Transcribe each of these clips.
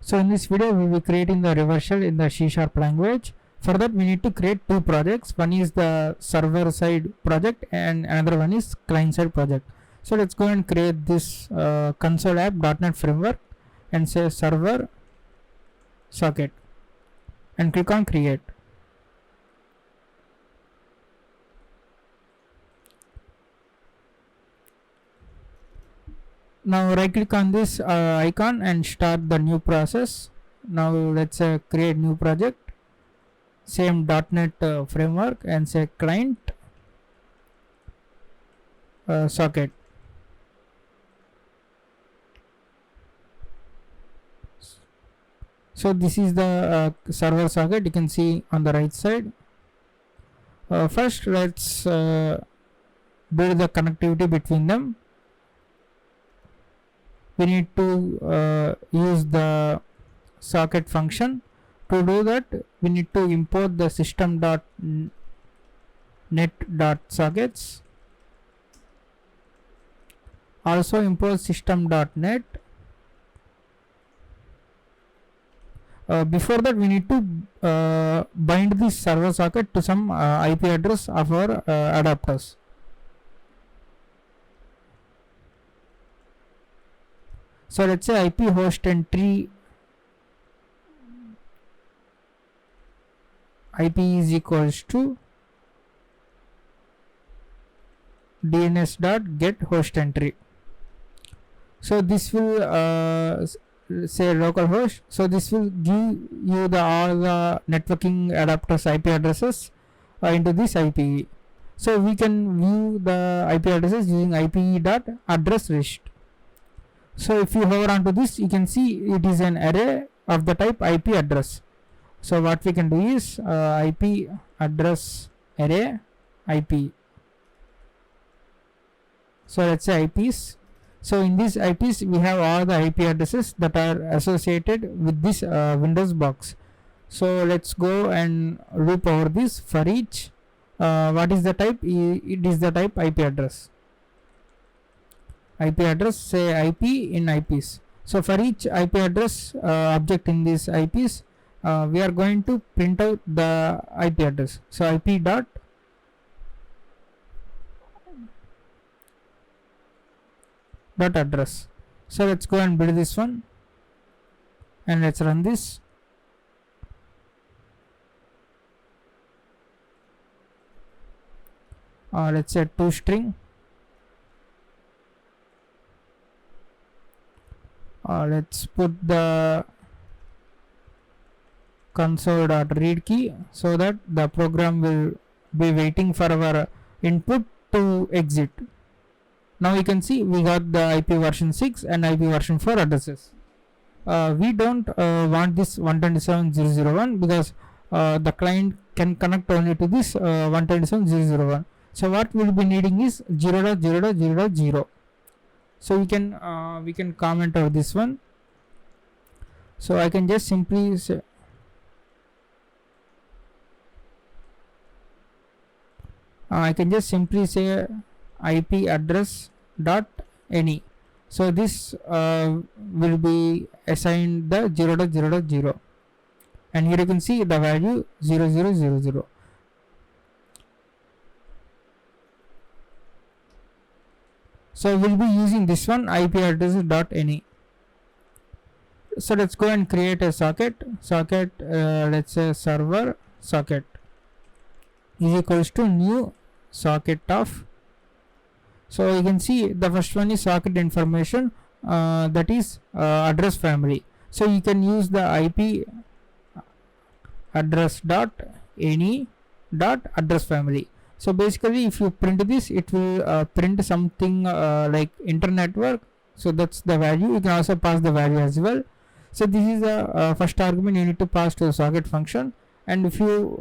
So in this video we will be creating the reverse shell in the C# language. For that we need to create two projects. One is the server side project and another one is client side project. So let's go and create this console app.NET framework and say server socket and click on create. Now right click on this icon and start the new process. Now let's create new project, same .NET framework, and say client socket. So this is the server socket, you can see on the right side. First let's build the connectivity between them. We need to use the socket function. To do that we need to import the system.net.sockets. Also import system.net. Before that we need to bind this server socket to some IP address of our adapters. So let's say IP host entry IP is equals to dns.get host entry. So this will say localhost. So this will give you all the networking adapters IP addresses into this IPE. So we can view the IP addresses using IPE.addressList. So if you hover onto this, you can see it is an array of the type IP address. So what we can do is IP address array IP. So let's say IPs. So in these IPs we have all the IP addresses that are associated with this Windows box. So let's go and loop over this for each. What is the type? It is the type IP address. IP address, say IP in IPs. So for each IP address object in these IPs, we are going to print out the IP address. So IP dot address. So let's go and build this one and let's run this. Let's say toString. Let's put the console.read key so that the program will be waiting for our input to exit. Now you can see we got the IP version 6 and IP version 4 addresses. We don't want this 127.0.0.1 because the client can connect only to this 127.0.0.1. So what we'll be needing is 0.0.0.0. So we can comment over this one. So I can just simply say IP address dot any. So this will be assigned the 0.0.0, and here you can see the value 0000. So we'll be using this one, IP address dot any. So let's go and create a socket. Let's say server socket is equals to new socket of. So you can see the first one is socket information, that is address family. So you can use the IP address dot any dot address family. So basically if you print this, it will print something like internetwork. So that's the value. You can also pass the value as well. So this is the first argument you need to pass to the socket function. And if you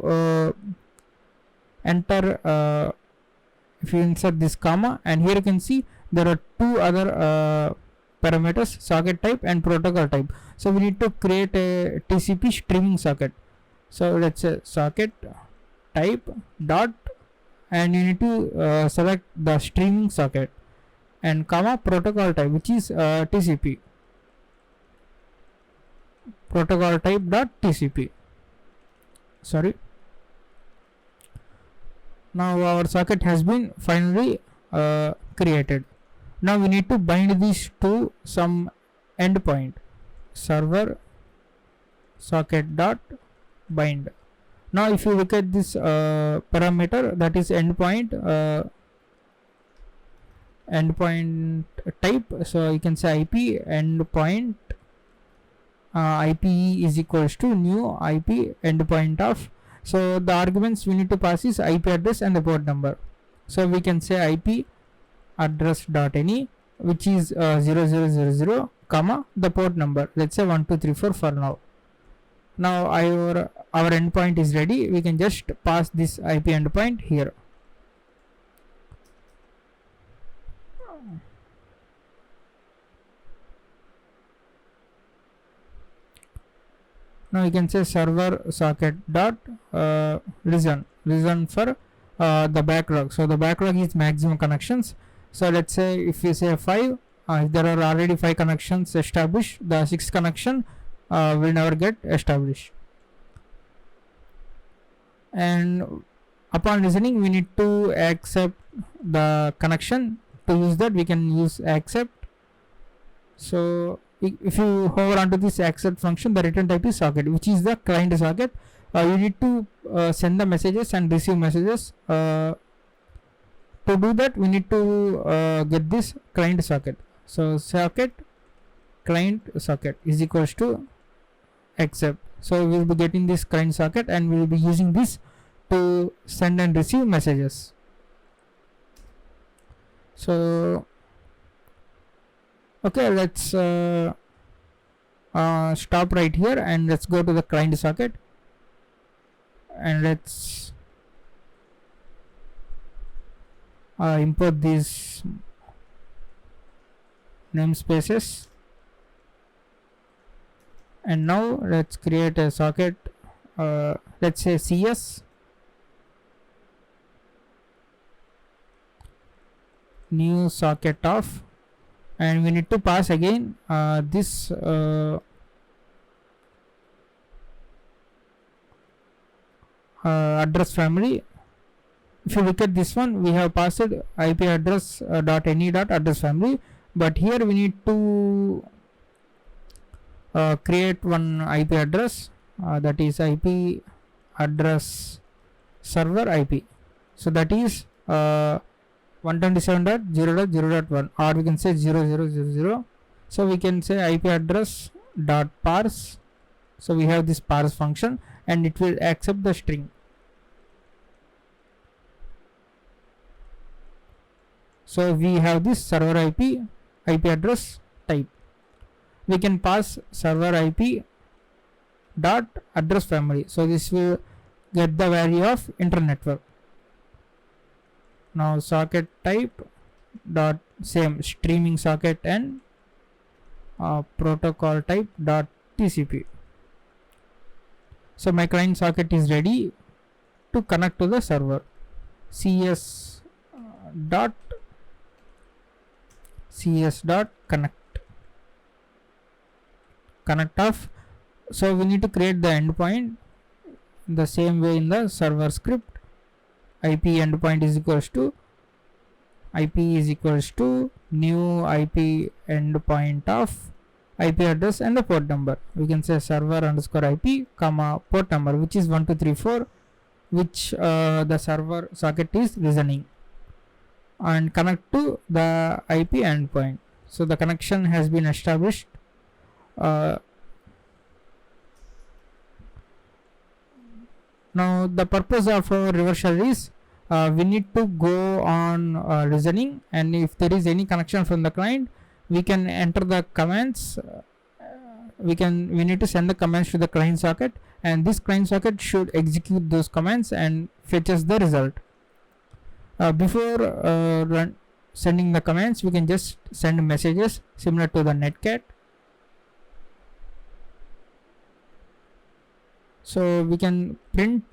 if you insert this comma, and here you can see there are two other parameters, socket type and protocol type. So we need to create a TCP streaming socket. So let's say socket type dot, and you need to select the streaming socket, and comma protocol type, which is TCP. protocol type dot TCP. Sorry. Now our socket has been finally created. Now we need to bind these to some endpoint. Server socket dot bind. Now if you look at this parameter, that is endpoint type, so you can say IP endpoint IPE is equals to new IP endpoint of. So the arguments we need to pass is IP address and the port number. So we can say IP address dot any, which is 0000 comma the port number, let's say 1234 for now. Now our endpoint is ready. We can just pass this IP endpoint here. Now you can say server socket dot listen for the backlog. So the backlog is maximum connections. So let's say if we say 5, if there are already 5 connections established, the 6th connection will never get established. And upon listening, we need to accept the connection. To use that, we can use accept. So if you hover onto this accept function, the return type is socket, which is the client socket. You need to send the messages and receive messages. To do that, we need to get this client socket. So socket client socket is equals to accept. So we will be getting this client socket and we will be using this to send and receive messages. So okay, let's stop right here and let's go to the client socket and let's import these namespaces. And now let's create a socket, let's say CS new socket of, and we need to pass again this address family. If you look at this one, we have passed IP address dot any dot address family, but here we need to create one IP address, that is IP address server IP. So that is 127.0.0.1, or we can say 0000. So we can say IP address dot parse. So we have this parse function and it will accept the string. So we have this server IP address type. We can pass server IP dot address family. So this will get the value of internetwork. Now socket type dot same streaming socket and protocol type dot TCP. So my client socket is ready to connect to the server. CS dot connect off. So we need to create the endpoint the same way in the server script. IP endpoint is equals to new IP endpoint of IP address and the port number. We can say server underscore IP comma port number, which is 1234, which the server socket is listening, and connect to the IP endpoint. So the connection has been established. Now the purpose of our reverse shell is we need to go on listening, and if there is any connection from the client, we can enter the commands. We need to send the commands to the client socket, and this client socket should execute those commands and fetches the result. Before sending the commands, we can just send messages similar to the netcat. So we can print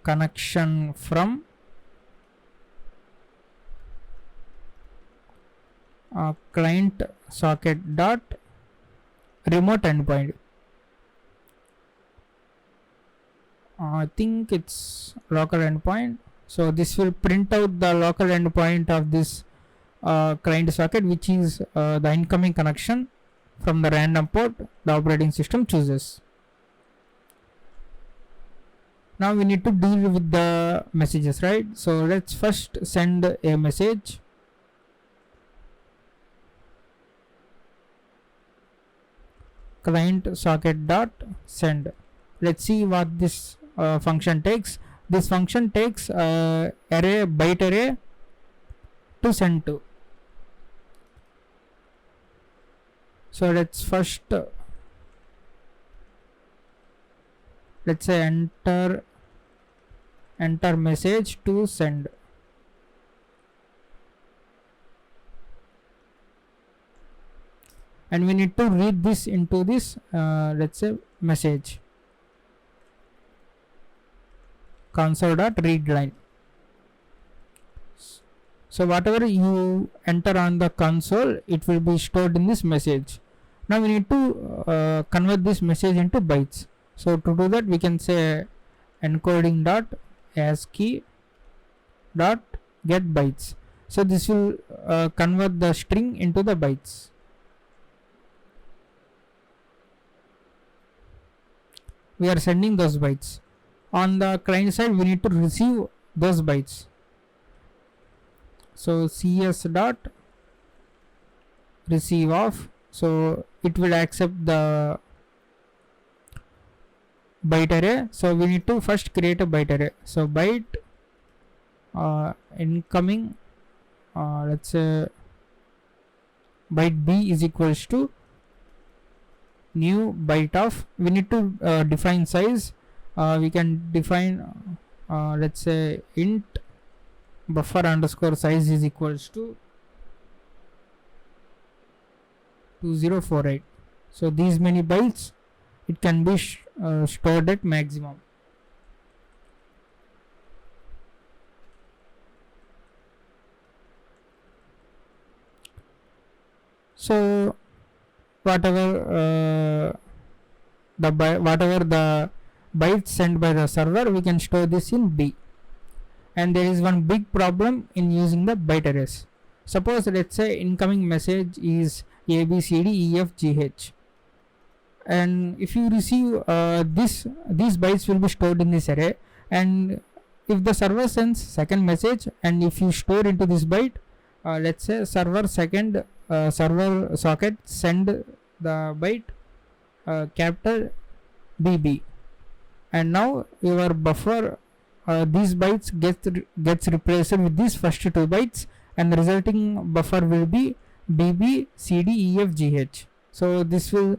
connection from client socket dot remote endpoint. I think it's local endpoint. So this will print out the local endpoint of this client socket, which is the incoming connection from the random port the operating system chooses. Now we need to deal with the messages, right? So let's first send a message. Client socket dot send. Let's see what this function takes. This function takes array byte array to send to. So let's first let's say enter message to send. And we need to read this into this let's say message console.read line. So whatever you enter on the console, it will be stored in this message. Now we need to convert this message into bytes. So to do that, we can say encoding dot ASCII dot get bytes. So this will convert the string into the bytes. We are sending those bytes. On the client side, we need to receive those bytes. So cs dot receive of, so it will accept the byte array. So we need to first create a byte array. So byte incoming let's say byte b is equals to new byte of, we need to define size. We can define let's say int buffer underscore size is equals to 2048. So these many bytes it can be stored at maximum. So whatever the bytes sent by the server, we can store this in B. And there is one big problem in using the byte arrays. Suppose let's say incoming message is A B C D E F G H, and if you receive these bytes will be stored in this array. And if the server sends second message and if you store into this byte, let's say server socket send the byte capital BB, and now your buffer these bytes gets replaced with these first two bytes, and the resulting buffer will be BB CD E F G H. So this will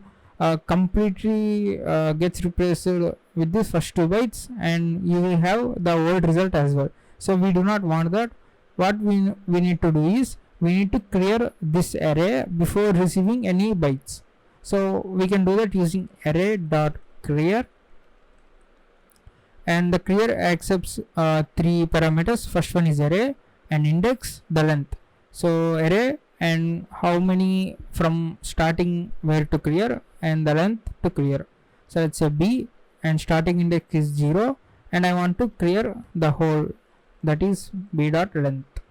completely gets replaced with these first two bytes, and you will have the old result as well. So we do not want that. What we need to do is we need to clear this array before receiving any bytes. So we can do that using array dot clear, and the clear accepts three parameters. First one is array, and index, the length. So array and how many from starting where to clear, and the length to clear. So let's say B, and starting index is 0, and I want to clear the whole, that is B dot length.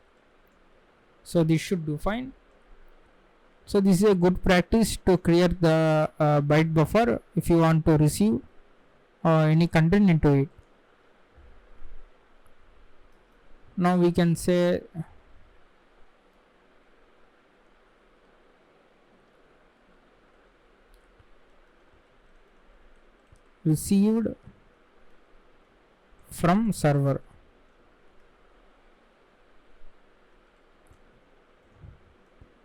So this should do fine. So this is a good practice to clear the byte buffer if you want to receive any content into it. Now we can say received from server.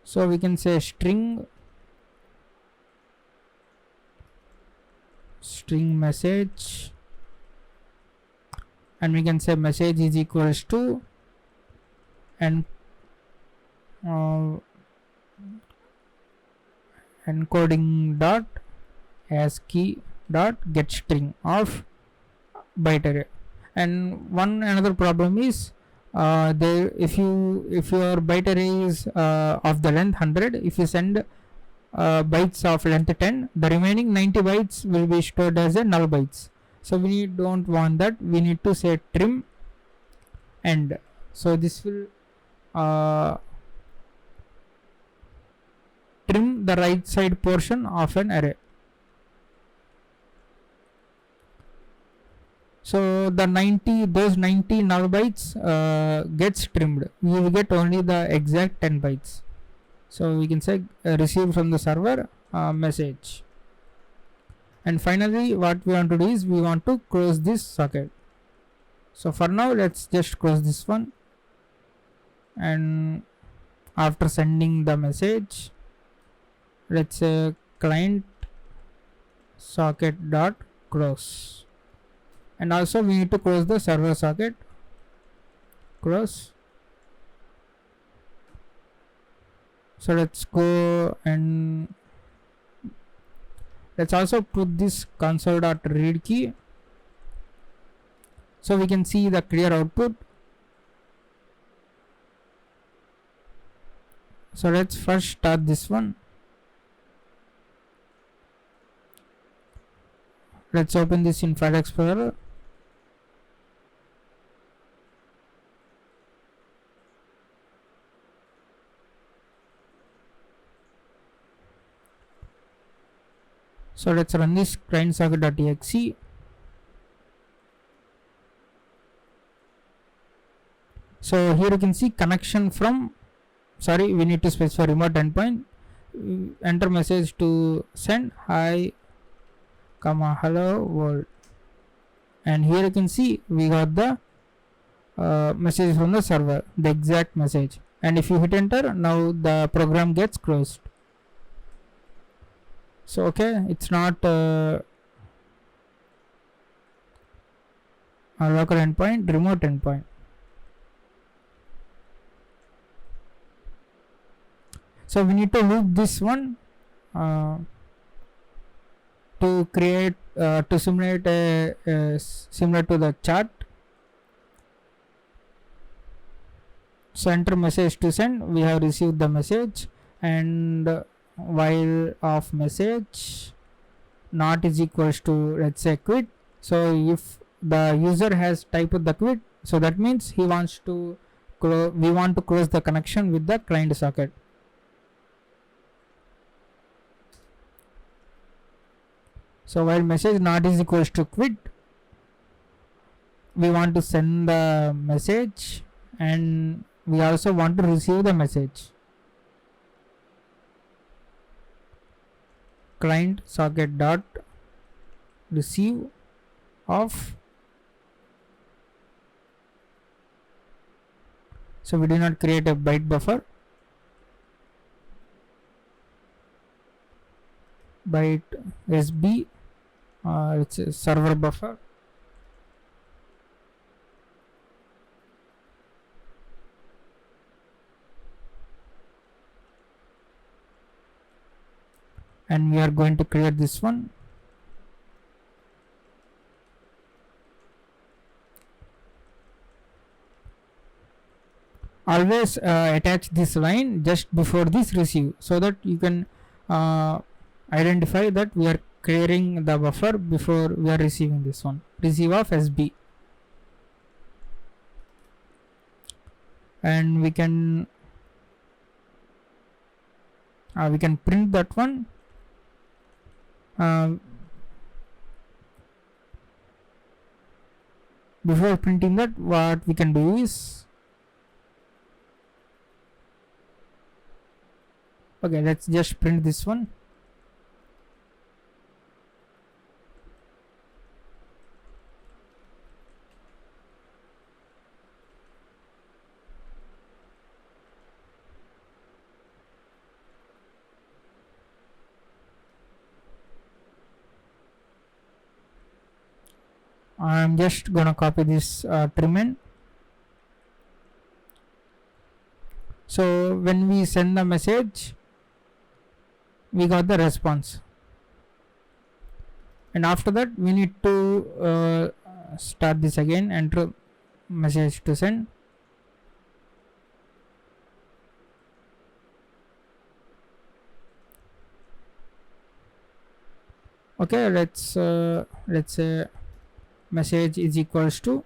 So we can say string message, and we can say message is equals to and encoding dot ASCII dot get string of byte array. And one another problem is there if your byte array is of the length 100, if you send bytes of length 10, the remaining 90 bytes will be stored as a null bytes. So we don't want that. We need to say trim end. So this will trim the right side portion of an array. So the 90 null bytes gets trimmed. We will get only the exact 10 bytes. So we can say receive from the server message. And finally what we want to do is we want to close this socket. So for now let's just close this one, and after sending the message, let's say client socket dot close, and also we need to close the server socket. Close. So let's go and let's also put this console.read key so we can see the clear output. So let's first start this one. Let's open this in File Explorer. So let's run this client socket.exe. So here you can see connection from, sorry, we need to specify remote endpoint. Enter message to send hi comma hello world, and here you can see we got the message from the server, the exact message. And if you hit enter, now the program gets closed. So okay, it's not a local endpoint, remote endpoint. So we need to loop this one to create to simulate a similar to the chart. So enter message to send, we have received the message, and while of message not is equals to, let's say, quit. So if the user has typed the quit, so that means he wants to we want to close the connection with the client socket. So while message not is equals to quit, we want to send the message and we also want to receive the message. Client socket dot receive of, so we do not create a byte buffer, byte SB, it's a server buffer, and we are going to create this one. Always attach this line just before this receive, so that you can identify that we are clearing the buffer before we are receiving this one, receive of SB. And we can print that one. Before printing that, what we can do is, okay, let's just print this one. I'm just gonna copy this trim end. So when we send the message, we got the response, and after that we need to start this again. Enter message to send, Okay, let's say message is equals to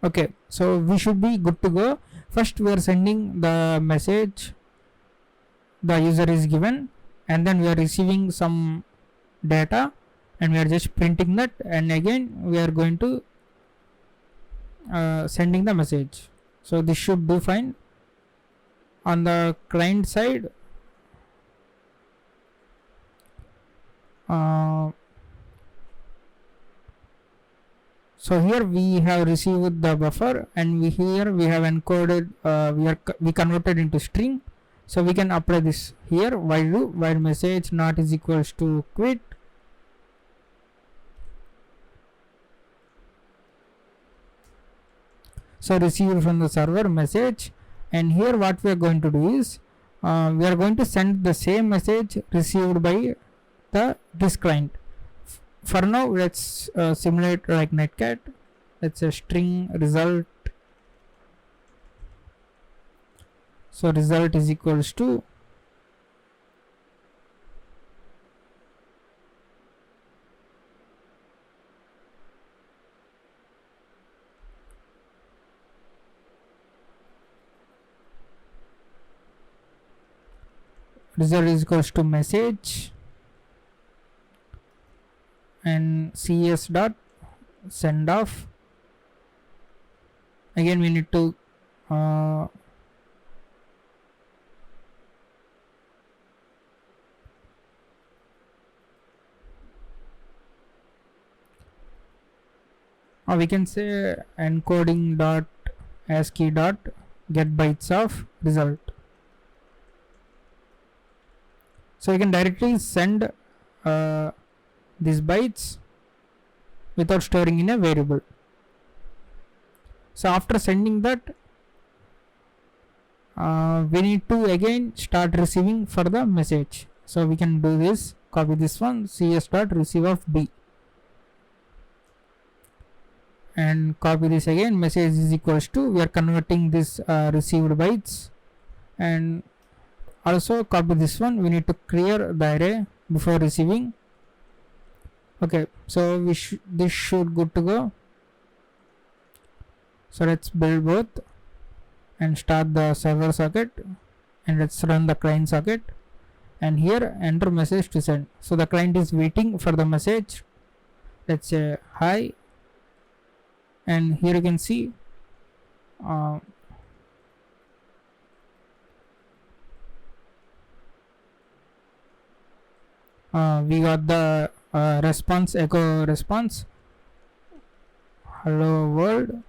okay, so we should be good to go. First we are sending the message the user is given, and then we are receiving some data and we are just printing that, and again we are going to sending the message. So this should do fine. On the client side, so here we have received the buffer, and here we have encoded we converted into string. So we can apply this here, while message not is equals to quit. So received from the server message, and here what we are going to do is we are going to send the same message received by this client. For now, let's simulate like netcat. Let's say string result. So result is equals to message and cs dot send off. Again we need to we can say encoding dot ASCII dot get bytes of result. So you can directly send these bytes without storing in a variable. So after sending that, we need to again start receiving for the message. So we can do this, copy this one, cs dot receive of b, and copy this again, message is equals to, we are converting this received bytes, and also copy this one, we need to clear the array before receiving. Okay, so this should good to go. So let's build both and start the server socket, and let's run the client socket, and here enter message to send. So the client is waiting for the message. Let's say hi, and here you can see we got the response, echo response, hello world,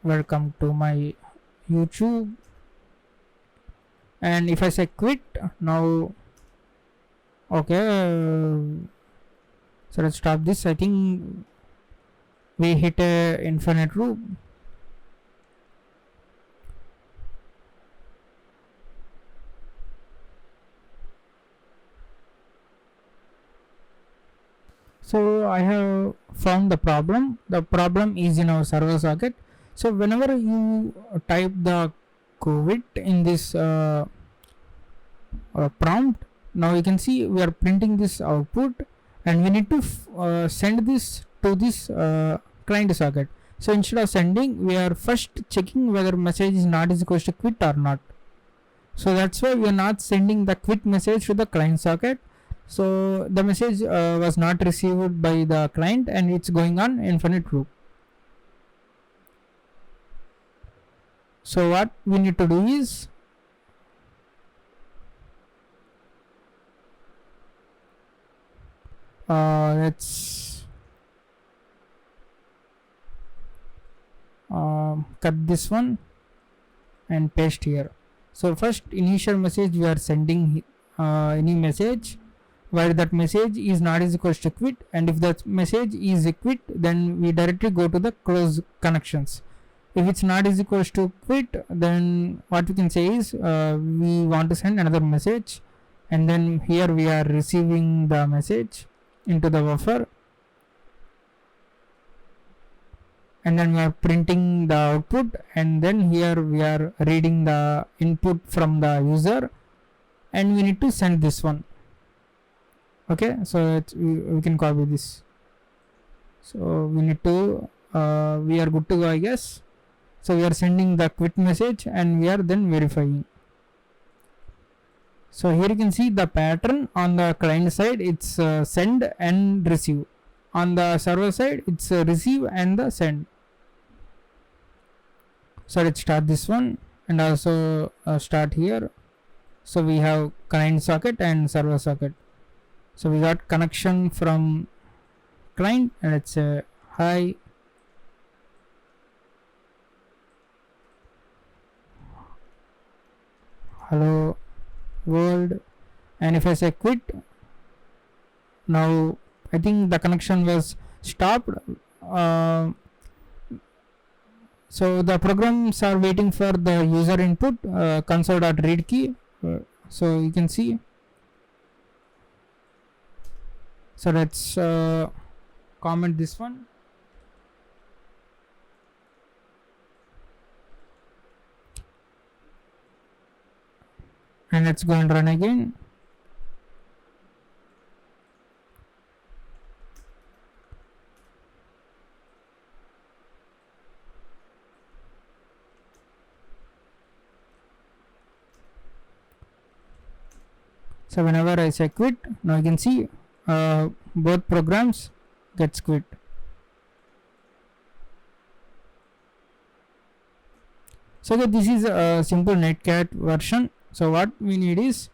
welcome to my YouTube. And if I say quit now, okay, so let's stop this. I think we hit a infinite loop. So I have found the problem. The problem is in our server socket. So whenever you type the COVID in this prompt, now you can see we are printing this output, and we need to send this to this client socket. So instead of sending, we are first checking whether message is not is equals to quit or not. So that's why we are not sending the quit message to the client socket. So the message was not received by the client, and it's going on infinite loop. So what we need to do is let's cut this one and paste here. So first initial message we are sending any message where that message is not is equals to quit, and if that message is a quit, then we directly go to the close connections. If it's not is equals to quit, then what we can say is we want to send another message, and then here we are receiving the message into the buffer, and then we are printing the output, and then here we are reading the input from the user, and we need to send this one. Okay, so we can copy this. So we need to we are good to go, I guess. So we are sending the quit message, and we are then verifying. So here you can see the pattern. On the client side it's send and receive, on the server side it's receive and the send. So let's start this one, and also start here. So we have client socket and server socket. So we got connection from client, and let's say hi, hello world, and if I say quit, now I think the connection was stopped. So the programs are waiting for the user input, console.read key. So you can see. So let's comment this one. And let's go and run again. So whenever I say quit, now you can see both programs gets quit. So this is a simple netcat version. So what we need is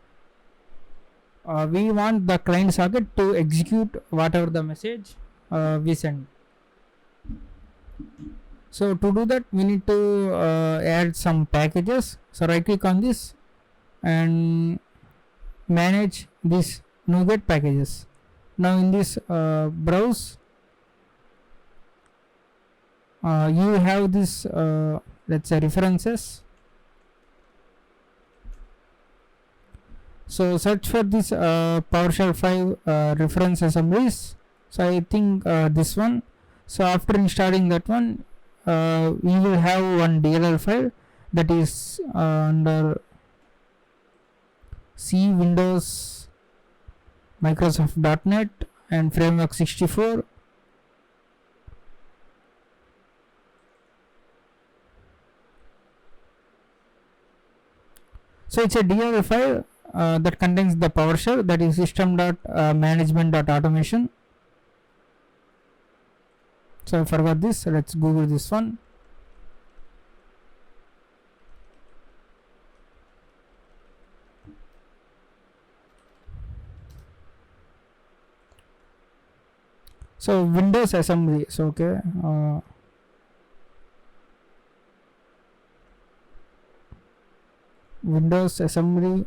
we want the client socket to execute whatever the message we send. So to do that we need to add some packages. So right click on this and manage this NuGet packages. Now in this browse you have this let's say references. So search for this PowerShell 5 reference assemblies. So I think this one. So after installing that one, we will have one DLL file that is under C, Windows, Microsoft.NET and Framework 64. So it's a DLL file that contains the PowerShell, that is system.management.automation. So I forgot this. Let's Google this one. So Windows assembly. So okay. Windows assembly.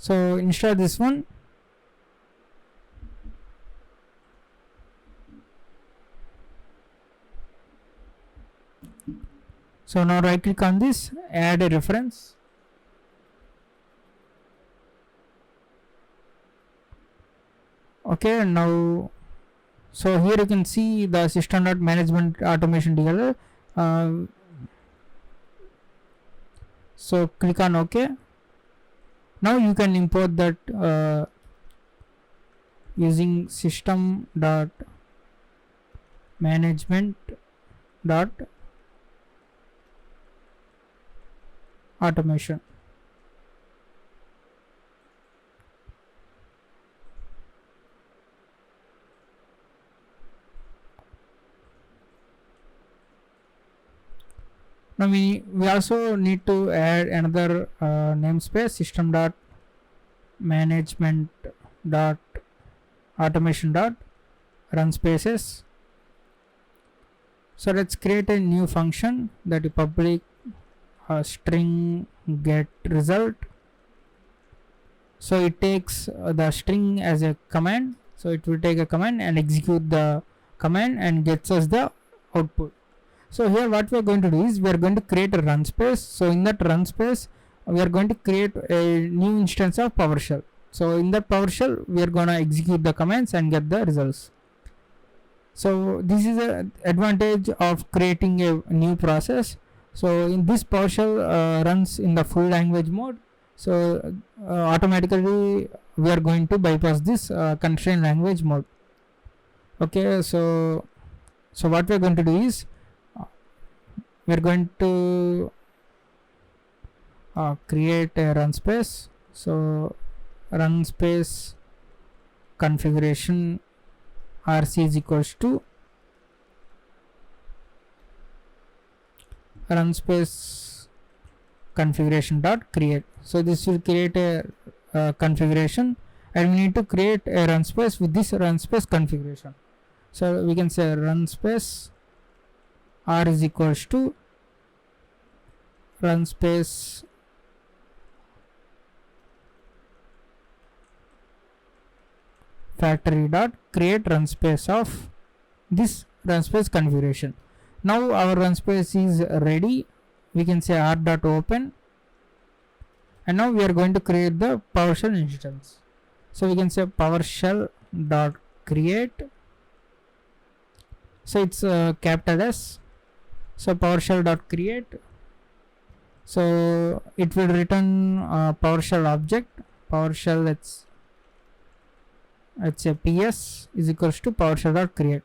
So install this one. So now right click on this, add a reference. Okay, now so here you can see the system.management automation DLL. So click on OK. Now you can import that using system.management.automation. Now we also need to add another namespace, system dot management dot automation dot run spaces. So let's create a new function that is public string get result. So it takes the string as a command, so it will take a command and execute the command and gets us the output. So here what we are going to do is we are going to create a run space. So in that run space we are going to create a new instance of PowerShell. So in that PowerShell we are going to execute the commands and get the results. So this is an advantage of creating a new process. So in this PowerShell runs in the full language mode. So automatically we are going to bypass this constrained language mode. Okay, so what we are going to do is we are going to create a run space. So run space configuration rc is equals to run space configuration dot create. So this will create a configuration, and we need to create a run space with this run space configuration. So we can say run space r is equals to run space factory dot create run space of this run space configuration. Now our run space is ready. We can say r dot open, and now we are going to create the PowerShell instance. So we can say PowerShell dot create. So it's capital S. So PowerShell dot create. So it will return PowerShell object. PowerShell, let's say PS is equals to PowerShell dot create.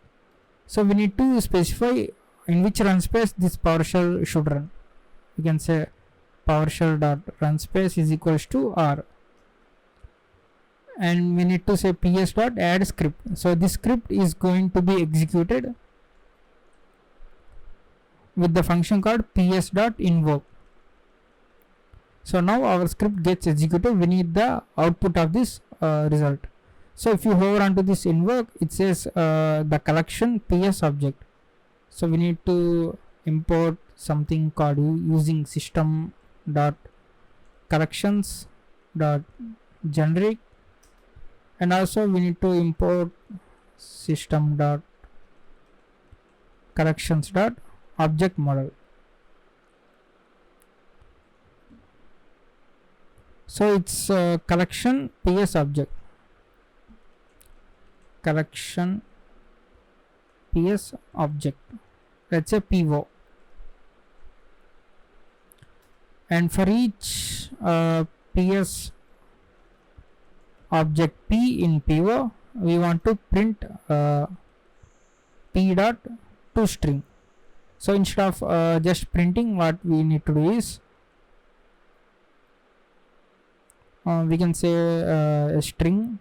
So we need to specify in which run space this PowerShell should run. We can say PowerShell dot run space is equals to R, and we need to say PS dot add script. So this script is going to be executed with the function called PS dot invoke. So now our script gets executed. We need the output of this result. So if you hover onto this invoke, it says the collection PS object. So we need to import something called using system dot collections dot generic, and also we need to import system dot collections dot object model. So it's collection PS object, collection PS object, let's say PO, and for each PS object P in PO we want to print P dot to string. So instead of just printing, what we need to do is we can say a string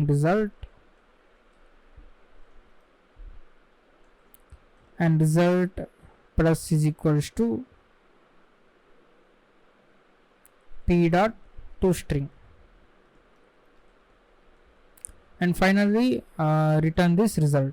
result, and result plus is equals to P dot to string, and finally return this result.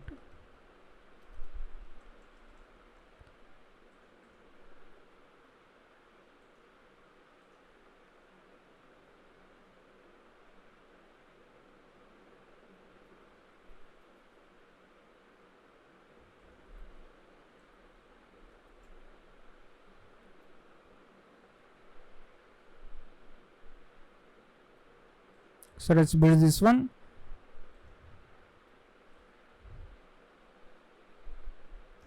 So let's build this one.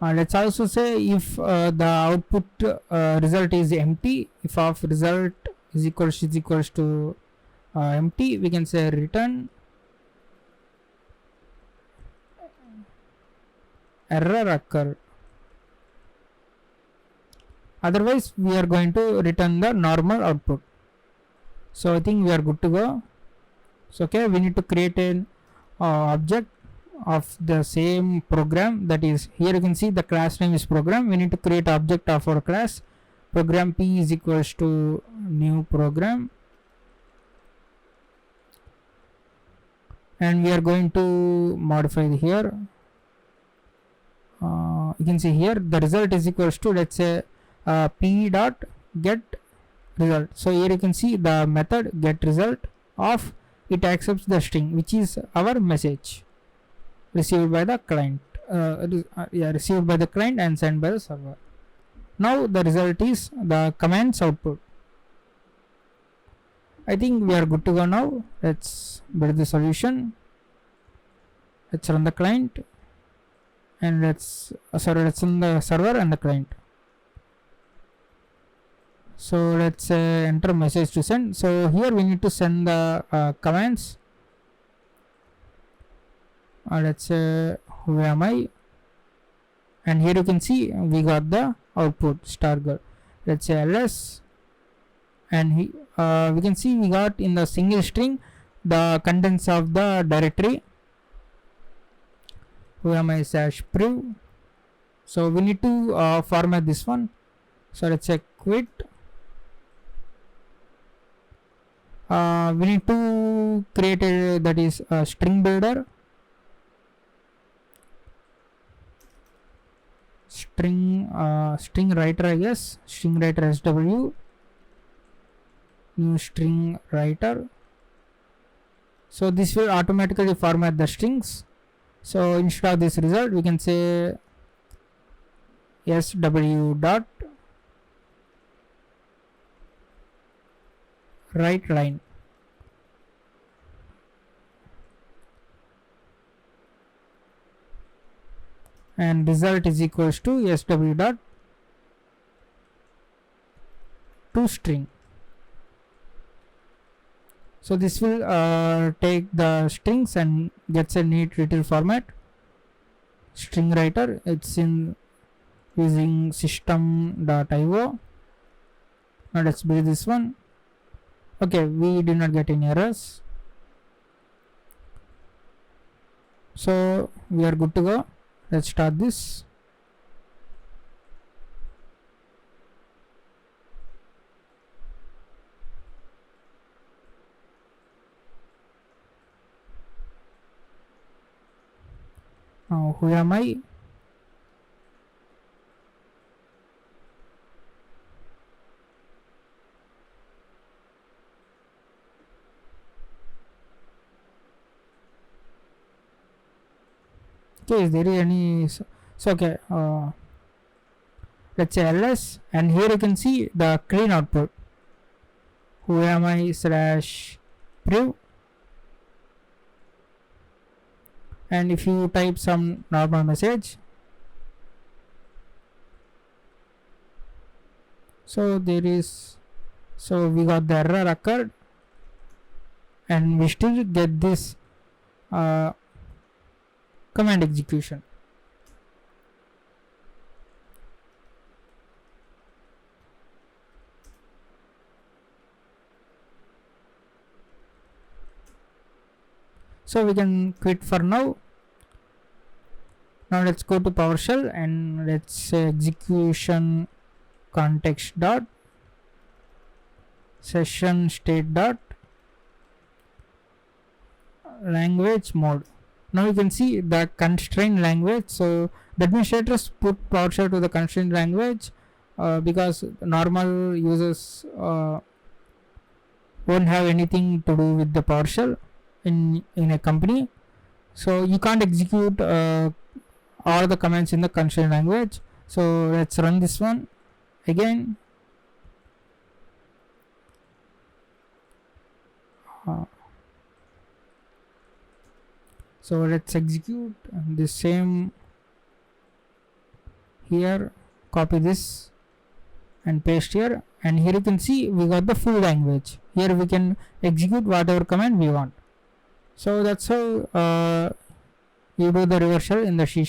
Let's also say if the output result is empty, if of result is equals to empty, we can say return error occurred. Otherwise we are going to return the normal output. So I think we are good to go. So okay, we need to create an object of the same program. That is, here you can see the class name is program. We need to create object of our class. Program P is equals to new program, and we are going to modify here. You can see here the result is equals to, let's say, p dot get result. So here you can see the method get result of it accepts the string, which is our message received by the client. Received by the client and sent by the server. Now the result is the commands output. I think we are good to go now. Let's build the solution. Let's run the client, and let's run the server and the client. So let's enter message to send. So here we need to send the commands. Let's say who am I, and here you can see we got the output star girl. Let's say ls, and we can see we got in the single string the contents of the directory who am I /priv. So we need to format this one. So let's say quit. We need to create a, that is a string builder, string writer, I guess, string writer SW, new string writer. So this will automatically format the strings. So instead of this result, we can say SW dot write line. And result is equals to SW dot to string. So this will take the strings and gets a neat little format. String writer, it's in using system.io. Now let's build this one. Okay, we did not get any errors. So we are good to go. Let's start this. Now who am I? Okay, is there any? So okay, let's say ls, and here you can see the clean output. Who am I /priv, and if you type some normal message, so there is, so we got the error occurred, and we still get this command execution. So we can quit for now. Now let's go to PowerShell and let's say execution context dot session state dot language mode. Now you can see the constrained language. So the administrators put PowerShell to the constrained language because normal users won't have anything to do with the PowerShell in a company. So you can't execute all the commands in the constrained language. So let's run this one again. So let's execute the same here, copy this and paste here, and here you can see we got the full language. Here we can execute whatever command we want. So that's how you do the reverse shell in the C#.